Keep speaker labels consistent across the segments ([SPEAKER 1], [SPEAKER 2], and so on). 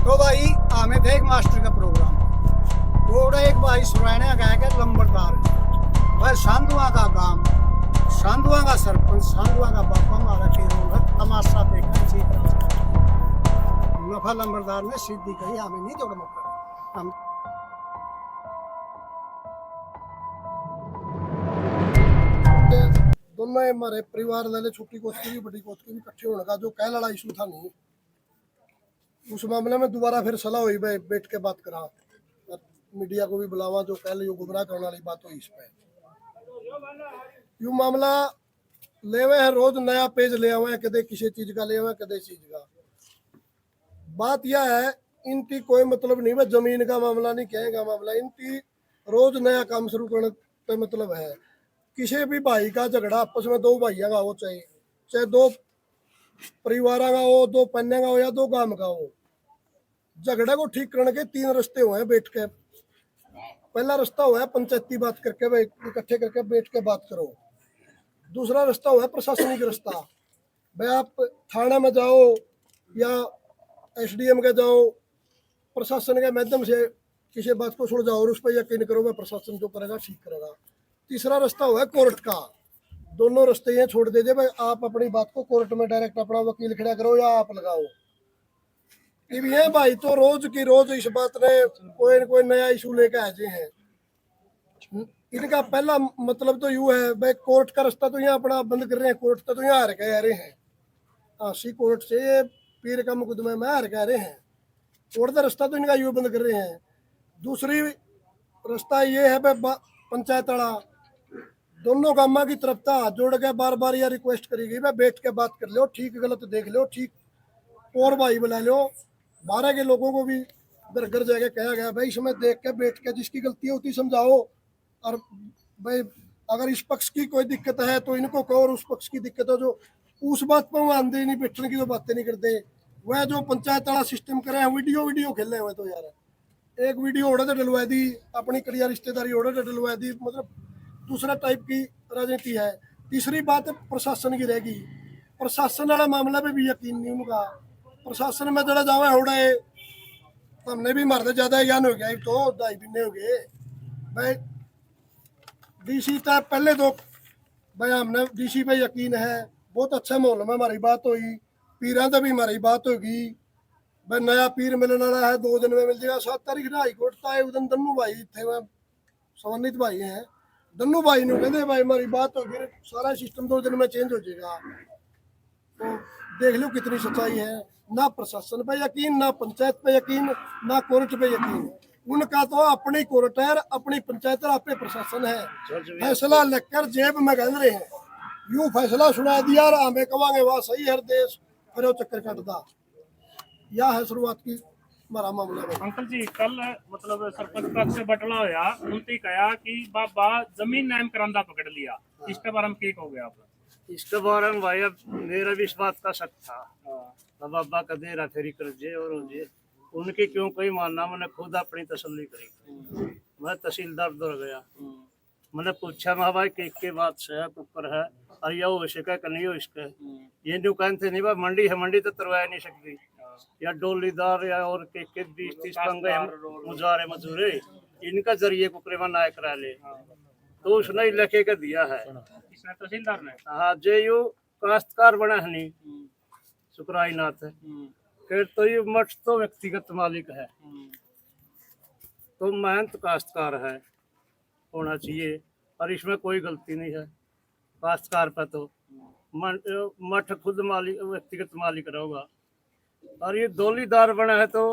[SPEAKER 1] तो भाई हमें थे एक मास्टर का प्रोग्राम, थोड़ा एक भाई सुराने गया के लंबरदार भाई सांधुआ का काम, सांधुआ का सरपंच, सांधुआ का बापा हमारा के रोल है तमाशा देखना चाहिए। नफा लंबरदार ने सीधी कही हमें नहीं जोड़ मौका हम दोनों हमारे परिवार वाले छोटी कोच की भी बड़ी कोच की भी इकट्ठे होने का जो कह लड़ा इशू था नहीं, उस मामले में दोबारा फिर सलाह हुई भाई बैठ के बात करा, मीडिया को भी बुलावा जो कह लो गुमराह करने वाली बात हुई इस पे। यू मामला ले हुए हैं, रोज नया पेज ले हुए हैं, कदे किसी चीज का ले हुए हैं, कदे चीज का। बात यह है इनकी कोई मतलब नहीं, वह जमीन का मामला नहीं कहेगा मामला, इनकी रोज नया काम शुरू करने पे मतलब है। किसी भी भाई का झगड़ा आपस में दो भाइयों का हो, चाहे चाहे दो परिवार का हो, दो पन्ने का हो या दो गांव का हो, झगड़े को ठीक करने के तीन रास्ते हुए हैं बैठ के। पहला रास्ता हुआ है पंचायती बात करके भाई इकट्ठे करके बैठ के बात करो। दूसरा रास्ता हुआ है प्रशासनिक रास्ता, भाई आप थाना में जाओ या एसडीएम के जाओ, प्रशासन के माध्यम से किसी बात को सुलझाओ और उस पर यकीन करो वह प्रशासन जो करेगा ठीक करेगा। तीसरा रास्ता हुआ है कोर्ट का, दोनों रास्ते ये छोड़ दीजिए भाई आप अपनी बात को कोर्ट में डायरेक्ट अपना वकील खड़ा करो या आप लगाओ। ये भाई तो रोज की रोज इस बात ने कोई न कोई नया इशू लेके आ जाए हैं। इनका पहला मतलब तो यूं है भाई कोर्ट का रास्ता तो यहाँ अपना बंद कर रहे हैं, कोर्ट तो यहाँ हार के आ रहे हैं, सी कोर्ट से ये पीर का मुकदमे में हार के आ रहे हैं, कोर्ट का रास्ता तो इनका यूं बंद कर रहे हैं। दूसरी रास्ता ये है भाई पंचायत वाला दोनों गामा की तरफ था जोड़ के बार बार यह रिक्वेस्ट करी गई भाई बैठ के बात कर लो, ठीक गलत देख लो, ठीक और भाई बुला लो। 12 के लोगों को भी घर घर जाके कहा गया भाई इसमें देख के बैठ के जिसकी गलती होती समझाओ, और भाई अगर इस पक्ष की कोई दिक्कत है तो इनको कहो, और उस पक्ष की दिक्कत हो जो उस बात पर वो आंदे नहीं बैठने की जो बातें नहीं करते, वह जो पंचायत वाला सिस्टम करे हैं वीडियो खेलने हुए तो यार एक वीडियो ऑर्डर तो डलवा दी, अपनी कड़िया रिश्तेदारी ऑर्डर तो डलवा दी, मतलब दूसरा टाइप की राजनीति है। तीसरी बात प्रशासन की रहेगी, प्रशासन वाला मामला पे भी यकीन नहीं उनका, प्रशासन में जरा जावे होड़े हमने भी मरते ज्यादा ज्ञान हो गया तो 2.5 महीने हो गए भाई। डीसी तक पहले तो भाई हमने डीसी पे यकीन है, बहुत अच्छे माहौल में हमारी बात हुई, पीर से भी हमारी बात होगी भाई नया पीर मिलने वाला है 2 दिन में मिल जाएगा। 7 तारीख ना हाईकोर्ट था उस दिन दन्नू भाई थे, वह संबंधित भाई हैं, दन्नू भाई ने कहते भाई हमारी बात होगी सारा सिस्टम 2 दिन में चेंज हो जाएगा। तो देख लो कितनी सच्चाई है, ना प्रशासन पे यकीन, ना पंचायत पे यकीन, ना कोर्ट पे यकीन। उनका तो अपनी कोर्ट है, अपनी पंचायत है, अपने प्रशासन है, फैसला लेकर जेब में गंज रहे हैं। यूं फैसला सुना दिया और हमें कहेंगे वाह सही हर देश फिर वो चक्कर काटता। यह है शुरुआत की हमारा मामला है।
[SPEAKER 2] अंकल जी कल मतलब सरपंच पद से बटला होया उनसे कहा कि बाबा जमीन नाम करंदा पकड़ लिया, इसके बारे में क्या कहोगे आप?
[SPEAKER 3] इसके बारे में भाई अब मेरा भी इस बात का शक था, बाबा का देरा फेरी कर जे और जे उनकी क्यों कोई मानना, मैंने खुद अपनी तसल्ली करी। मैं तहसीलदार दौड़ गया, मैंने पूछा मैं भाई के बात से है कुकर है और यह हो इसका नहीं हो इसका, ये जो कहते नहीं भाई मंडी है, मंडी तो तरवा नहीं सकती, या डोलीदार या और के 20-30 पंगे मुजारे मजूरे इनका जरिए कुकरे नाय करा ले, तो उसने लिखे के दिया है
[SPEAKER 2] तहसीलदार ने।
[SPEAKER 3] हाँ जे यू काश्तकार बना है नहीं सुकराई नाथ है, फिर तो ये मठ तो व्यक्तिगत मालिक है, तो मेहनत काश्तकार है होना चाहिए, और इसमें कोई गलती नहीं है काश्तकार पर, तो मठ खुद मालिक व्यक्तिगत मालिक रहेगा, और ये डोलीदार बना है तो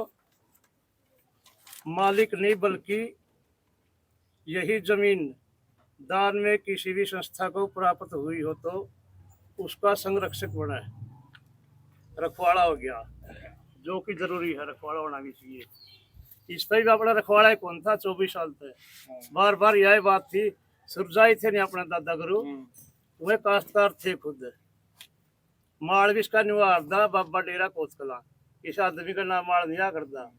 [SPEAKER 3] मालिक नहीं बल्कि यही जमीन दान में किसी भी संस्था को प्राप्त हुई हो तो उसका संरक्षक बना है, रखवाड़ा हो गया, जो कि जरूरी है, रखवाड़ा होना भी चाहिए। इस पर भी अपना रखवाड़ा कौन था 24 साल थे, बार बार यही बात थी, सुरजाई थे नहीं अपने दादा गुरु, वह काश्तकार थे खुद, माल भी इसका निवार था बाबा डेरा कोतकला, इस आदमी का नाम माल नहीं आ करता,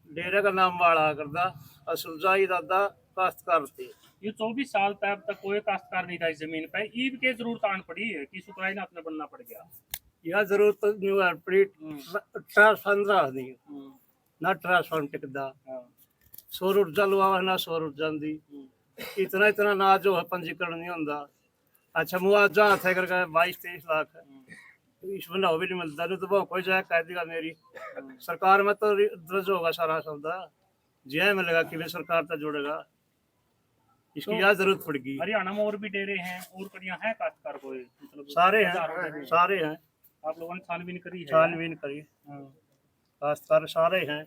[SPEAKER 3] डेरे का नाम माल आ करता, और सुरजाई दादा काश्तकार थे।
[SPEAKER 2] ये 24 साल तक अब तक कोई काश्तकार नहीं था इस जमीन पे, ईब के जरूरत आन पड़ी है कि सुकराई नाथ में बनना पड़ गया।
[SPEAKER 3] यह जरूरत पड़ी 18-15 नहीं, ना ट्रांसफार्म टिकदा,
[SPEAKER 2] हाँ।
[SPEAKER 3] सौर ऊर्जा लवावा ना सौर ऊर्जा दी, इतना ना जो है पंजीकरण नहीं होंदा। अच्छा मुआवजा है करके 22-23 लाख इस बंदा भी नहीं मिलता, नहीं तो वो कोई जाए कह देगा मेरी सरकार में तो दर्ज होगा सारा सौदा, जिया मिलेगा कि भाई सरकार तो जोड़ेगा, इसकी
[SPEAKER 2] तो
[SPEAKER 3] याद जरूरत पड़ेगी।
[SPEAKER 2] हरियाणा में और भी डेरे हैं और कड़ियां हैं काश्तकार को, मतलब
[SPEAKER 3] सारे
[SPEAKER 2] हजारों
[SPEAKER 3] हैं,
[SPEAKER 2] डेरे
[SPEAKER 3] सारे हैं,
[SPEAKER 2] आप लोगों ने छानबीन करी है?
[SPEAKER 3] छानबीन करी,
[SPEAKER 2] हाँ।
[SPEAKER 3] काश्तकार सारे हैं,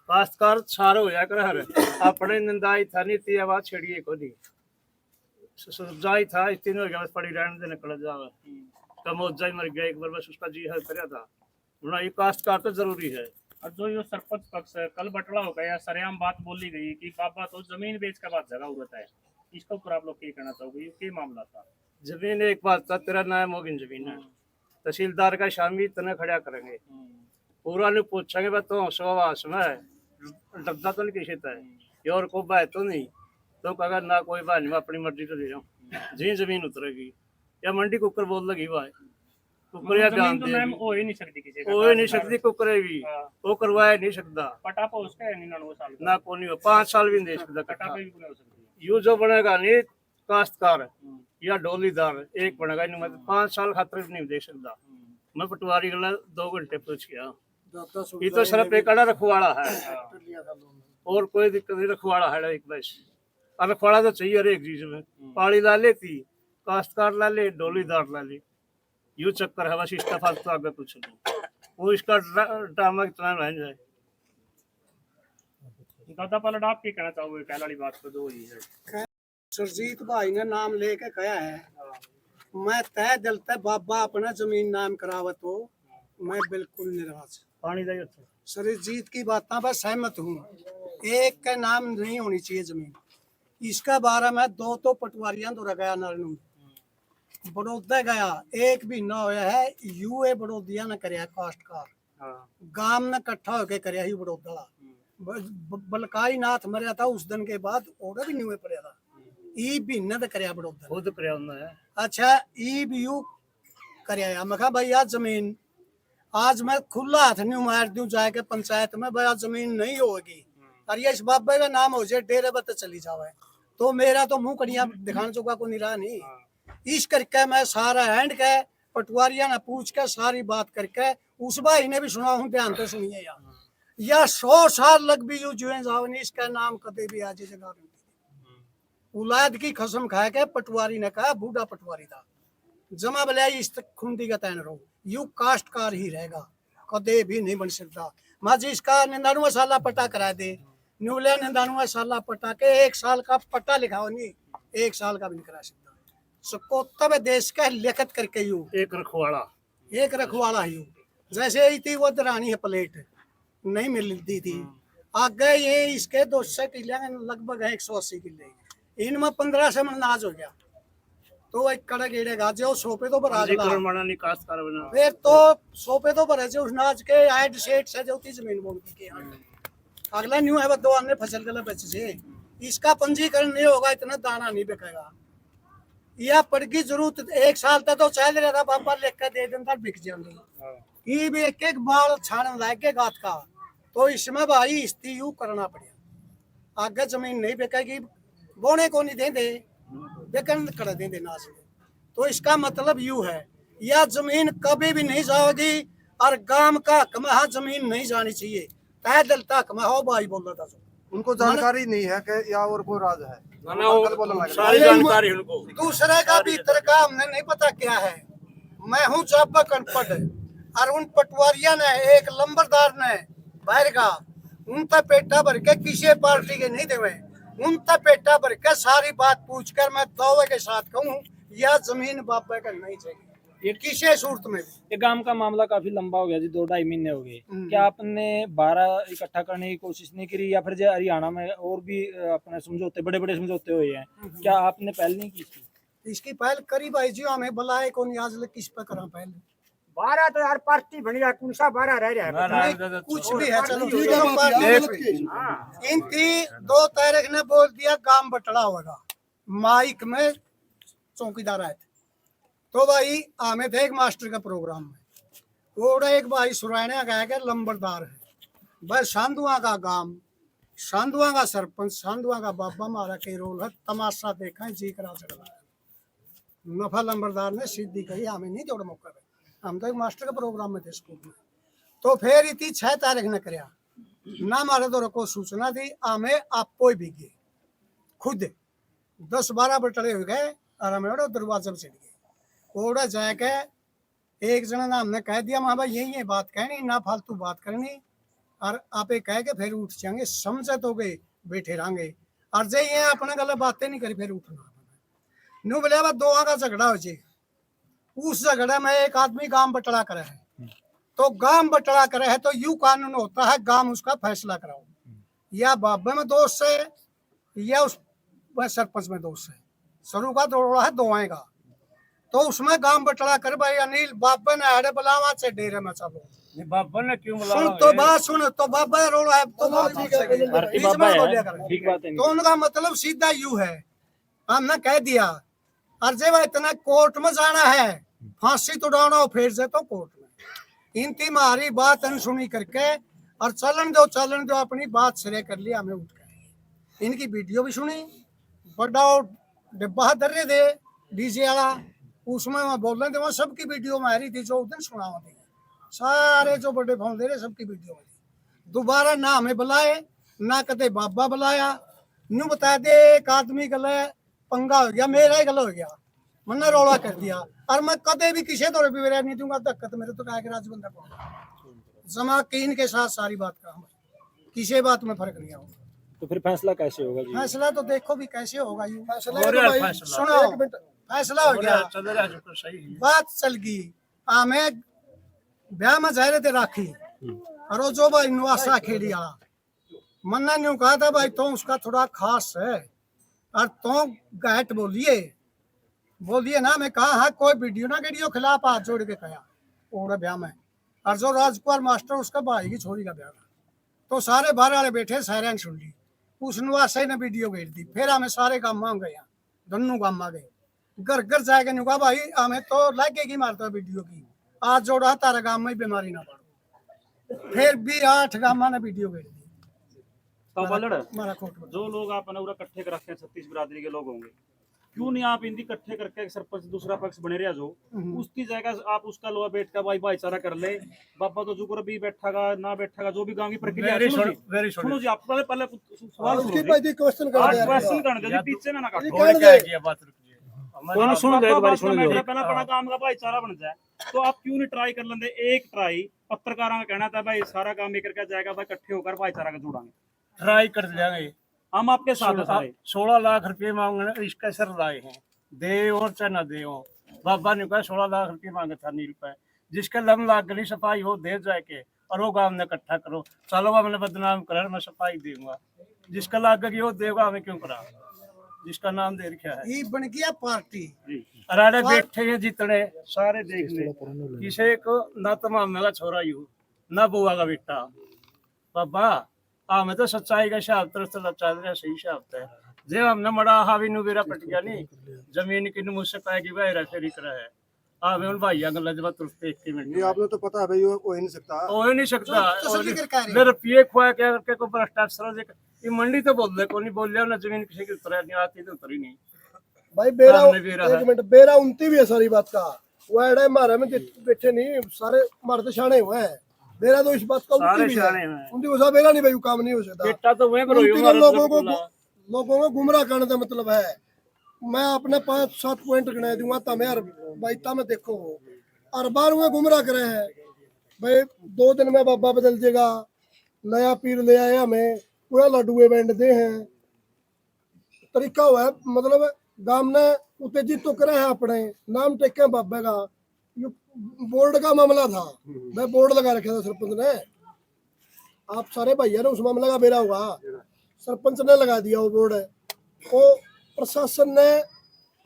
[SPEAKER 3] काश्तकार सारे हो जाकर हर अपने निंदाई था नीति आवाज छेड़िए को नहीं जाई था, इस तीन हो गया बस पड़ी रहने दे निकल जावे, कमोजा ही मर गया एक बार, बस उसका जी हल कराया था। ये काश्तकार तो जरूरी है।
[SPEAKER 2] और जो ये सरपंच पक्ष है, कल बटला हो गया, सरेआम बात बोली गई कि बाबा तो जमीन बेच के बाद जगह होता है, इसके ऊपर आप लोग क्या कहना चाहोगे? ये क्या मामला था?
[SPEAKER 3] जमीन एक बात था, तेरा नाम होगी जमीन है, तहसीलदार का शामी तने खड़ा करेंगे, पूरा नहीं पूछेंगे बस तो सवास में डरदा तो नहीं किसी है ये और को बात तो नहीं, तो कहा ना कोई बात नहीं, मैं अपनी मर्जी तो ले जाऊँ जी जमीन उतरेगी या मंडी कुकर बोल लगी भाई कुकर या बयान
[SPEAKER 2] जमीन तो मैम हो ही नहीं सकती किसी का,
[SPEAKER 3] हो ही नहीं सकती, कुकरे भी वो करवाया नहीं सकता,
[SPEAKER 2] पटापा उसका है 99 साल का,
[SPEAKER 3] ना कोई नहीं हो 5 साल भी नहीं दे सकता,
[SPEAKER 2] पटापा भी नहीं हो सकती।
[SPEAKER 3] यू जो बनेगा नहीं काश्तकार या डोलीदार एक बनेगा नहीं, मतलब 5 साल खातर भी नहीं दे सकता। मैं पटवारी गला 2 घंटे पूछ गया, ये तो सिर्फ एक अड़ा रखवाड़ा है और कोई दिक्कत नहीं, रखवाड़ा है एक बस, और रखवाड़ा तो चाहिए हर एक चीज में, पाड़ी ला लेती काश्तकार ला ले डोलीदार ला ले, यू चक्कर है बस, इसका फालतू तो आगे कुछ नहीं, वो इसका ड्रामा कितना रह जाए।
[SPEAKER 2] दादा पलट आप क्या कहना चाहोगे कल वाली बात को जो हुई है?
[SPEAKER 1] सुरजीत भाई ने नाम लेके कहा है, मैं तय दिल तय बाबा अपना जमीन नाम करावत हो, मैं बिल्कुल निराश।
[SPEAKER 3] पानी दे
[SPEAKER 1] सुरजीत की बातों पर सहमत हूँ, एक का नाम नहीं होनी चाहिए जमीन, इसका बारे में 2 तो पटवारियां तो गया नरनू बड़ौदा गया, एक भी ना होया है, यूए बड़ौदिया ने करया काश्तकार, गांव ने इकट्ठा होके करया ही बड़ौदा, बलकाई नाथ मरया था उस दिन के बाद ऑर्डर भी नहीं हुए पड़या था, ई भी न करया बड़ौदा
[SPEAKER 3] खुद पर्यावरण है।
[SPEAKER 1] अच्छा ई भी यू करया, मैं कहा भाई आज जमीन आज मैं खुला हाथ नहीं मार दूं जाके पंचायत में, भाई आज जमीन नहीं होगी और ये इस बाबे का नाम हो जाए डेरे पर चली जावे, तो मेरा तो मुंह कड़िया दिखाने चुका को नहीं रहा नहीं, इस करके मैं सारा हैंड के पटवारिया ने पूछ के सारी बात करके उस भाई ने भी सुना हूँ, ध्यान से सुनिए यार, या 100 साल लग भी यू जुए जाओ नहीं, इसका नाम कभी भी आज जगह औलाद की कसम खा के पटवारी ने कहा, बूढ़ा पटवारी था, जमा बलिया इस खुंदी का तैन रहो, यू काश्तकार ही रहेगा, कदे भी नहीं बन सकता। माँ जी इसका 99 साल पट्टा करा दे, न्यूलिया 99 साल पट्टा के 1 साल का पट्टा लिखाओ नहीं, 1 साल का भी नहीं करा सकता, सबको तब देश का लिखत करके यू
[SPEAKER 3] एक रखवाड़ा
[SPEAKER 1] यू, जैसे ही थी वो दरानी है प्लेट नहीं मिलती थी, आगे ये इसके 200 किले लगभग 180 किले, इनमें 15 से अनाज हो गया, तो एक कड़ा गेड़ेगा जो सोपे तो भरा फिर तो सोपे तो भरे से उस नाज के ऐड सेट से जो जमीन बोल की अगला न्यू है 2 अन्य फसल के बेच से, इसका पंजीकरण नहीं होगा इतना दाना नहीं बिकेगा, या पड़गी जरूरत 1 साल तक तो चल रहा था, बाबा लिख के दे देता बिक जाएंगे, ये भी एक बाल छान लाए के गात का, तो इसमें भाई इस्ती यू करना पड़ेगा, आगे जमीन नहीं बिकेगी, बोने को नहीं देंगे बेकन कर देंगे ना से, तो इसका मतलब यू है यह जमीन कभी भी नहीं जाओगी, और गांव का हक में जमीन नहीं जानी चाहिए, तय दिल तक में हो भाई बोल रहा था,
[SPEAKER 4] उनको जानकारी नहीं है कि या और कोई राज है,
[SPEAKER 3] सारी जानकारी उनको,
[SPEAKER 1] दूसरे का भीतर का हमने नहीं पता क्या है, मैं हूँ जब अनपढ़, और उन पटवारिया ने एक लंबरदार ने बाहर का उनका पेटा भर के किसी पार्टी के नहीं देवे, उनका पेटा भर के सारी बात पूछ कर मैं दावे के साथ कहूँ यह जमीन बाबा का नहीं चाहिए, ये किसी सूरत में भी।
[SPEAKER 5] ये काम का मामला काफी लंबा हो गया जी, 2-2.5 महीने हो गए, क्या आपने 12 इकट्ठा करने की कोशिश नहीं करी, या फिर जो हरियाणा में और भी अपने समझौते बड़े बड़े समझौते हुए हैं, क्या आपने पहल नहीं की?
[SPEAKER 1] इसकी पहल करी भाई जी, हमें बुलाए कौन आज किस पे करा पहले
[SPEAKER 6] 12 तो यार पार्टी बनी है, कौन सा 12 रह रहा है,
[SPEAKER 1] कुछ भी है, चलो इन 2 तारीख ने बोल दिया काम बटला होगा, माइक में चौकीदार आए थे, तो भाई हमें थे एक मास्टर का प्रोग्राम में, वो एक भाई सुराने गया के लंबरदार है,
[SPEAKER 7] भाई सांधुआ का गांव, सांधुआ का सरपंच, सांधुआ का बाबा हमारा के रोल है। तमाशा देखा है, जी करा चढ़ा नफा लंबरदार ने सीधी कही हमें नहीं जोड़ मौका है, हम तो एक मास्टर के प्रोग्राम में थे स्कूल में। तो फिर इतनी 6 तारीख ने कराया ना, हमारे तो को सूचना दी हमें आपको ही भीगे खुद 10-12 बटड़े हो गए और हमें दरवाजे में चढ़ गए। ओड़ा जाके एक जना ने हमने कह दिया वहां भाई यही बात कहनी ना फालतू बात करनी, और आप कह के फिर उठ जाएंगे, समझे तो गए बैठे रहेंगे। और जे ये अपने गले बातें नहीं करी फिर उठना नू बोले दो का झगड़ा हो जाए। उस झगड़े में एक आदमी गांव बटड़ा करे है, तो गांव बटड़ा करे है तो यू कानून होता है गांव उसका फैसला कराओ, या बाबे में दोष है या उस सरपंच में दोष है। शुरू का दौड़ा है दो आएगा, तो उसमें गांव बटड़ा कर भाई अनिल बाबे ने अड़े बुलावा से डेरे में चलो।
[SPEAKER 3] बाबा ने क्यों
[SPEAKER 7] सुन
[SPEAKER 3] बुलाया?
[SPEAKER 7] तो बात सुन, तो बाबा रोड़ा है तो
[SPEAKER 5] भारती
[SPEAKER 7] बीच में
[SPEAKER 5] बाबा
[SPEAKER 7] बोलिया
[SPEAKER 5] है,
[SPEAKER 7] करे।
[SPEAKER 5] ठीक बात है।
[SPEAKER 7] तो उनका मतलब सीधा यू है, हमने कह दिया और जब इतना कोर्ट में जाना है फांसी तुड़ाना हो फिर से तो कोर्ट में इनकी हमारी बात अनसुनी करके और चलन दो अपनी बात सिरे कर लिया। हमें उठ गए, इनकी वीडियो भी सुनी, बड़ा डिब्बा दर्रे दे डीजे वाला, उसमें मैं बोल रहे थे वहाँ सबकी वीडियो में आ रही थी जो उस दिन सुना थी, सारे जो बड़े फोन दे रहे सबकी वीडियो में थी। दोबारा ना हमें बुलाए ना कदे बाबा बुलाया, न्यू बता दे एक आदमी गले पंगा हो गया, मेरा ही गला हो गया, मैंने रौला कर दिया। और मैं कदे भी किसी तौर पर नहीं दूंगा धक्कत, मेरे तो कहा राज बंदा को जमा कीन के साथ सारी बात का किसी बात में फर्क नहीं होगा।
[SPEAKER 5] तो फिर फैसला कैसे होगा जी?
[SPEAKER 7] फैसला तो देखो भी कैसे होगा, यू
[SPEAKER 1] फैसला
[SPEAKER 3] हो
[SPEAKER 1] है
[SPEAKER 3] रहा
[SPEAKER 1] तो
[SPEAKER 3] है
[SPEAKER 1] भाई,
[SPEAKER 3] फैसला।
[SPEAKER 7] सुनो
[SPEAKER 1] एक मिनट,
[SPEAKER 7] फैसला हो गया,
[SPEAKER 3] चल रहा है सही है।
[SPEAKER 7] बात चल गई। हमें ब्याह में जा रहे थे राखी, और वो जो भाई नवासा खेड़ी वाला मन्ना ने कहा था भाई तो उसका थोड़ा खास है और तो गैट बोलिए ना। मैं कहा हाँ कोई वीडियो ना वीडियो खिलाफ हाथ जोड़ के कहा ओढ़े ब्याह में, और जो राजकुमार मास्टर उसका भाई की छोरी का ब्याह था, तो सारे बाहर वाले बैठे सारे सुन ली। उस नवासा ने वीडियो भेज दी, फिर हमें सारे गाँव में गए, दोनों गाँव में गए, घर घर जाके नु कहा भाई हमें तो लगेगी मारता वीडियो की, आज जोड़ा तारा गाँव में बीमारी ना पड़ो। फिर भी 8 गाँव ने वीडियो भेज दी।
[SPEAKER 2] तो बलड़
[SPEAKER 7] हमारा खोट
[SPEAKER 2] जो लोग आपने पूरा इकट्ठे कर रखे हैं 36 बिरादरी के लोग होंगे, क्यों नहीं आप इनकी इकट्ठे करके एक सरपंच दूसरा पक्ष बने रहा जो उसकी जगह आप उसका लोहा बैठ का भाई भाईचारा कर ले। बाबा तो जुगर भी बैठागा ना बैठागा जो भी गांव की प्रक्रिया है, सुनो जी आप पहले सवाल
[SPEAKER 1] उसकी
[SPEAKER 2] सुनो
[SPEAKER 1] भाई जी क्वेश्चन कर दे यार।
[SPEAKER 2] क्वेश्चन करने दो पीछे में ना काटो।
[SPEAKER 1] कहने दे।
[SPEAKER 3] बात रुकिए।
[SPEAKER 5] कौन सुन दो एक बार सुन दो।
[SPEAKER 2] पहला बड़ा काम का भाईचारा बन जाए तो आप क्यों नहीं ट्राई कर लेंगे? एक ट्राई पत्रकारों का कहना था भाई सारा काम ही करके जाएगा भाई इकट्ठे होकर भाईचारा का जुड़ाएंगे,
[SPEAKER 3] ट्राई कर लेंगे।
[SPEAKER 2] हम आपके साथ हैं सारे।
[SPEAKER 3] 16 लाख रुपए मांगने इसका सर लाए हैं, दे और चाहे न दे। बाबा ने कहा 16 लाख रुपए मांगे था नील पे, जिसका लम लाग गली सफाई हो दे जाके और वो गांव ने इकट्ठा करो, चलो हमने बदनाम करा मैं सफाई दूंगा, जिसका लाग गई वो देगा हमें क्यों करा, जिसका नाम दे रखा है।
[SPEAKER 7] ये बन गया पार्टी।
[SPEAKER 3] अराड़े बैठे हैं जितने सारे देख ले, किसी को ना तो मामे का छोरा यू ना बुआ का बेटा। बाबा हमें तो सच्चाई का हिसाब तरफ तो चल रहा सही हिसाब है। जे हमने मड़ा हावी नु बेरा पट गया नहीं, जमीन की मुझसे पाएगी भाई रेफेरी करा है हमें उन भाइयों का लजवा तुरंत एक ही मिनट
[SPEAKER 4] ये आपने तो पता है भाई, वो हो ही नहीं सकता।
[SPEAKER 3] हो ही नहीं सकता।
[SPEAKER 7] तसल्ली कर कह रहे हैं।
[SPEAKER 3] मेरे रुपये खुआ क्या करके को भ्रष्टाचार ये मंडी तो बोल दे को नहीं बोल लिया ना, जमीन किसी की उतरा नहीं आती तो उतरी नहीं।
[SPEAKER 1] भाई बेरा
[SPEAKER 3] सामने बेरा है।
[SPEAKER 1] एक मिनट, बेरा उनती भी है सारी बात का, वो एड़ा हमारे में बैठे नहीं सारे हमारे तो शाणे हुए हैं। बेरा तो इस बात का उनती
[SPEAKER 3] सारे
[SPEAKER 1] भी
[SPEAKER 3] शाणे
[SPEAKER 1] है,
[SPEAKER 3] हैं।
[SPEAKER 1] उनकी वजह बेरा नहीं भाई काम नहीं हो सकता।
[SPEAKER 3] बेटा तो वहीं पर
[SPEAKER 1] उनती का लोगों को गुमराह करने का मतलब है। मैं अपने 5-7 पॉइंट गिना दूंगा तब यार भाई तब देखो और बार हुए गुमराह करे हैं भाई 2 दिन में बाबा बदल जाएगा, नया पीर ले आया हमें पूरा लड्डुए बैंड दे हैं तरीका हुआ है। मतलब गांव ने उत्तेजित तो करे हैं अपने नाम टेके बाबे का, ये बोर्ड का मामला था, मैं बोर्ड लगा रखा था सरपंच ने, आप सारे भैया ने उस मामले का बेरा हुआ, सरपंच ने लगा दिया वो बोर्ड है, वो प्रशासन ने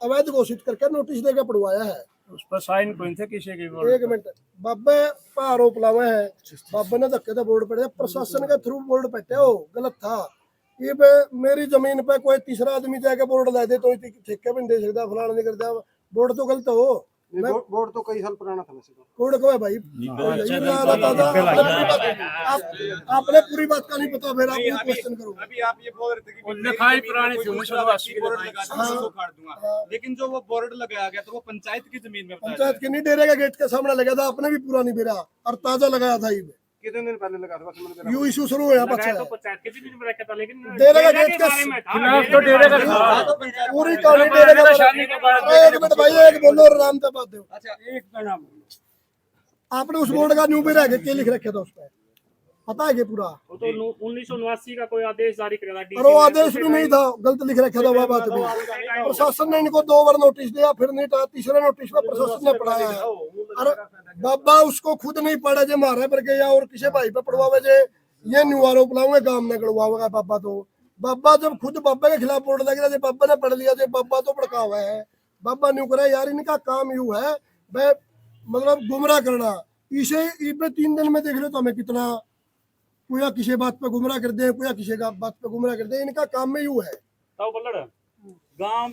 [SPEAKER 1] अवैध घोषित करके नोटिस देकर पढ़वाया है।
[SPEAKER 3] उस पर साइन कोई थे किसी की
[SPEAKER 1] एक मिनट, बाबे पर आरोप लावे हैं, बाबे ने धक्के तो बोर्ड पे प्रशासन के थ्रू बोर्ड पे हो गलत था। ये मेरी जमीन पे कोई तीसरा आदमी जाके बोर्ड ला दे तो ठेके भी नहीं दे सकता, फलाना नहीं करता, बोर्ड तो गलत हो।
[SPEAKER 4] बोर्ड तो कई साल पुराना था वैसे तो।
[SPEAKER 1] कोड को है भाई आपने पूरी बात का नहीं पता, फिर आप ये क्वेश्चन करो।
[SPEAKER 8] अभी आप ये बोल रहे थे कि
[SPEAKER 3] लिखाई पुरानी थी,
[SPEAKER 8] 1980 बोर्ड लगा था, उसको काट दूंगा, लेकिन जो वो बोर्ड लगाया गया तो वो पंचायत की जमीन में बताया
[SPEAKER 1] पंचायत के नहीं डेरे का गेट के सामने लगा था, आपने भी पूरा नहीं बेरा और ताजा लगाया था ये
[SPEAKER 4] कितने दिन पहले लगा था बस मैंने
[SPEAKER 1] यू इशू शुरू हुआ बच्चा
[SPEAKER 3] तो पंचायत की जमीन में रखा था, लेकिन
[SPEAKER 1] डेरे का गेट के
[SPEAKER 3] खिलाफ तो डेरे का था।
[SPEAKER 1] पूरी कहानी डेरे का। एक मिनट भाई, एक बोलो और आराम से बात दो।
[SPEAKER 8] अच्छा एक नाम
[SPEAKER 1] आपने उस बोर्ड का न्यू पे रह के लिख रखे था उस पर, पता है कि पूरा?
[SPEAKER 3] वो तो 1979 का कोई आदेश जारी करा था,
[SPEAKER 1] और वो आदेश भी नहीं था, गलत लिख रखा था वह बात भी। प्रशासन ने इनको 2 बार नोटिस दिया, फिर नहीं था, तीसरे नोटिस में प्रशासन ने पढ़ाया है। और बाबा उसको खुद नहीं पढ़ा जे मारे पर के या और किसी भाई पे पढ़वावे जे ये न्यू आरोप लाऊंगे गांव में गड़वावेगा बाबा। तो बाबा जब खुद बाबा के खिलाफ बोर्ड लग रहा है, बाबा ने पढ़ लिया, बाबा तो भड़का हुआ है, बाबा न्यू करे यार, इनका काम यू है भाई मतलब गुमराह करना। इसे 3 दिन में देख लो तो हमें कितना कोई किसी बात पे गुमराह कर दे, कोई किसी का बात पे गुमराह कर दे, इनका काम में यू है।
[SPEAKER 2] तो बल्लड़ गांव